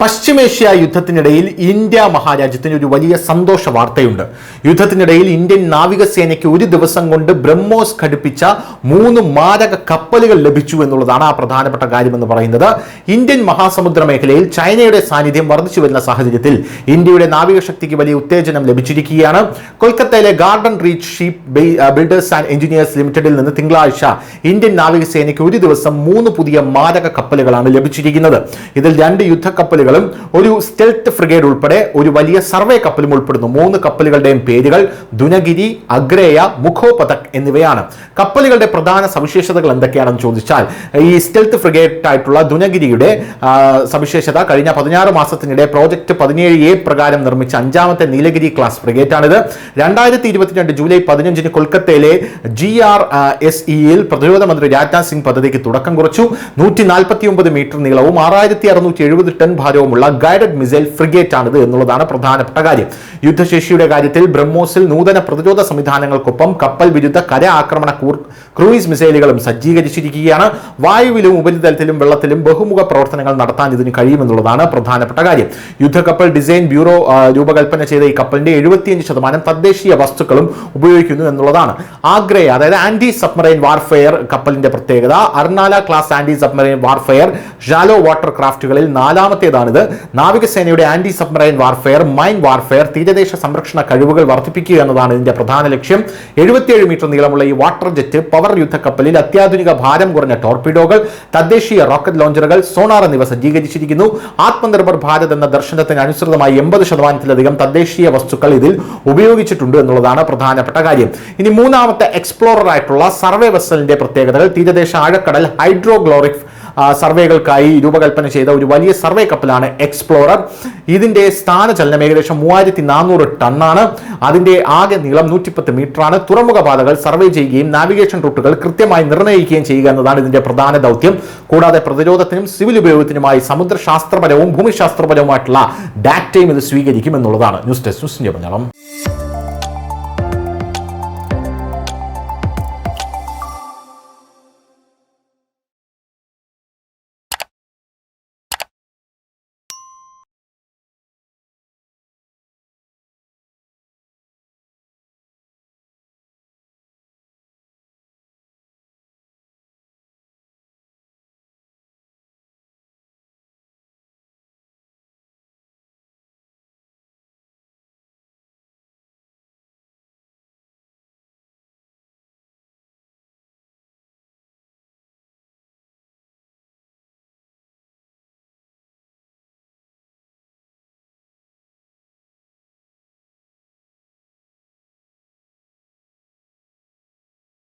പശ്ചിമേഷ്യ യുദ്ധത്തിനിടയിൽ India മഹാരാജ്യത്തിന് ഒരു വലിയ സന്തോഷ വാർത്തയുണ്ട്. യുദ്ധത്തിനിടയിൽ ഇന്ത്യൻ നാവികസേനയ്ക്ക് ഒരു ദിവസം കൊണ്ട് ബ്രഹ്മോസ് ഘടിപ്പിച്ച 3 മാരക കപ്പലുകൾ ലഭിച്ചു എന്നുള്ളതാണ് ആ പ്രധാനപ്പെട്ട കാര്യമെന്ന് പറയുന്നത്. ഇന്ത്യൻ മഹാസമുദ്ര മേഖലയിൽ ചൈനയുടെ സാന്നിധ്യം വർദ്ധിച്ചു വരുന്ന സാഹചര്യത്തിൽ ഇന്ത്യയുടെ നാവികശക്തിക്ക് വലിയ ഉത്തേജനം ലഭിച്ചിരിക്കുകയാണ്. കൊൽക്കത്തയിലെ garden reach ship builders and engineers ലിമിറ്റഡിൽ നിന്ന് തിങ്കളാഴ്ച ഇന്ത്യൻ നാവികസേനയ്ക്ക് ഒരു ദിവസം 3 പുതിയ മാരക കപ്പലുകളാണ് ലഭിച്ചിരിക്കുന്നത്. ഇതിൽ 2 യുദ്ധക്കപ്പലുകൾ ഒരു സ്റ്റെൽത്ത് ഫ്രിഗേഡ് ഉൾപ്പെടെ ഒരു വലിയ സർവേ കപ്പലും ഉൾപ്പെടുന്നു. 3 കപ്പലുകളുടെയും പേരുകൾ ദുനഗിരി, അഗ്രേയ, മുഖോപതക് എന്നിവയാണ്. കപ്പലുകളുടെ പ്രധാന സവിശേഷതകൾ എന്തൊക്കെയാണെന്ന് ചോദിച്ചാൽ, ഈ സ്റ്റെൽത്ത് ഫ്രിഗേഡ് ആയിട്ടുള്ള ദുനഗിരിയുടെ സവിശേഷത കഴിഞ്ഞ 16 മാസത്തിനിടെ പ്രോജക്ട് 17A പ്രകാരം നിർമ്മിച്ച 5ാമത്തെ നീലഗിരി ക്ലാസ് ഫ്രിഗേറ്റാണിത്. 2022 ജൂലൈ 15 കൊൽക്കത്തയിലെ GRSEയിൽ പ്രതിരോധ മന്ത്രി രാജ്നാഥ് സിംഗ് പദ്ധതിക്ക് തുടക്കം കുറിച്ചു. 149 മീറ്റർ നീളവും 6670 ടൺ ഭാരവുമുള്ള ഗൈഡഡ് മിസൈൽ ഫ്രിഗേറ്റ് ആണിത് എന്നുള്ളതാണ് പ്രധാനപ്പെട്ട കാര്യം. യുദ്ധശേഷിയുടെ കാര്യത്തിൽ ബ്രഹ്മോസിൽ നൂതന പ്രതിരോധ സംവിധാനങ്ങൾക്കൊപ്പം കപ്പൽ വിരുദ്ധ കര ആക്രമണ ക്രൂയിസ് മിസൈലുകളും സജ്ജീകരിച്ചിരിക്കുകയാണ്. വായുവിലും ഉപരിതലത്തിലും വെള്ളത്തിലും ബഹുമുഖ പ്രവർത്തനങ്ങൾ നടത്താൻ ഇതിന് കഴിയുമെന്നുള്ളതാണ് പ്രധാനപ്പെട്ട കാര്യം. യുദ്ധക്കപ്പൽ ഡിസൈൻ ബ്യൂറോ രൂപകൽപ്പന ചെയ്ത ഈ കപ്പലിന്റെ 75% തദ്ദേശീയ വസ്തുക്കളും ഉപയോഗിക്കുന്നു എന്നുള്ളതാണ്. ആഗ്രേയ, അതായത് ആന്റി സബ്മറൈൻ വാർഫെയർ കപ്പലിന്റെ പ്രത്യേകത. Arnala class anti submarine warfare shallow water ക്രാഫ്റ്റുകളിൽ 4ാമത്തേതാണിത്. നാവികസേനയുടെ anti submarine warfare, mine warfare, തീരദേശ സംരക്ഷണ കഴിവുകൾ വർദ്ധിപ്പിക്കുക എന്നതാണ് ഇതിന്റെ പ്രധാന ലക്ഷ്യം. 77 മീറ്റർ നീളമുള്ള ഈ വാട്ടർ ജെറ്റ് പവർ യുദ്ധക്കപ്പലിൽ അത്യാധുനിക ഭാരം കുറഞ്ഞ ടോർപിഡോകൾ, തദ്ദേശീയ റോക്കറ്റ് ലോഞ്ചറുകൾ, സോണാർ എന്നിവ സജ്ജീകരിച്ചിരിക്കുന്നു. ആത്മനിർഭർ ഭാരത് എന്ന ദർശനത്തിന് അനുസൃതമായി 80%-ലധികം തദ്ദേശീയ വസ്തുക്കൾ ഇതിൽ ഉപയോഗിച്ചിട്ടുണ്ട് എന്നുള്ളതാണ് പ്രധാനപ്പെട്ട കാര്യം. ഇനി 3ാമത്തെ എക്സ്പ്ലോറർ ആയിട്ടുള്ള സർവേ വെസലിന്റെ പ്രത്യേകതകൾ. തീരദേശ ആഴക്കടൽ ഹൈഡ്രോഗ്ലോറിക് സർവേകൾക്കായി രൂപകൽപ്പന ചെയ്ത ഒരു വലിയ സർവേ കപ്പലാണ് എക്സ്പ്ലോറർ. ഇതിന്റെ സ്ഥാനചലനം ഏകദേശം 3400 ടണ്ണാണ്. അതിന്റെ ആകെ നീളം 110 മീറ്ററാണ്. തുറമുഖ പാതകൾ സർവേ ചെയ്യുകയും നാവിഗേഷൻ റൂട്ടുകൾ കൃത്യമായി നിർണ്ണയിക്കുകയും ചെയ്യുക എന്നതാണ് ഇതിന്റെ പ്രധാന ദൗത്യം. കൂടാതെ പ്രതിരോധത്തിനും സിവിൽ ഉപയോഗത്തിനുമായി സമുദ്രശാസ്ത്രപരവും ഭൂമിശാസ്ത്രപരവുമായിട്ടുള്ള ഡാറ്റയും ഇത് സ്വീകരിക്കും എന്നുള്ളതാണ്. News desk news India Malayalam.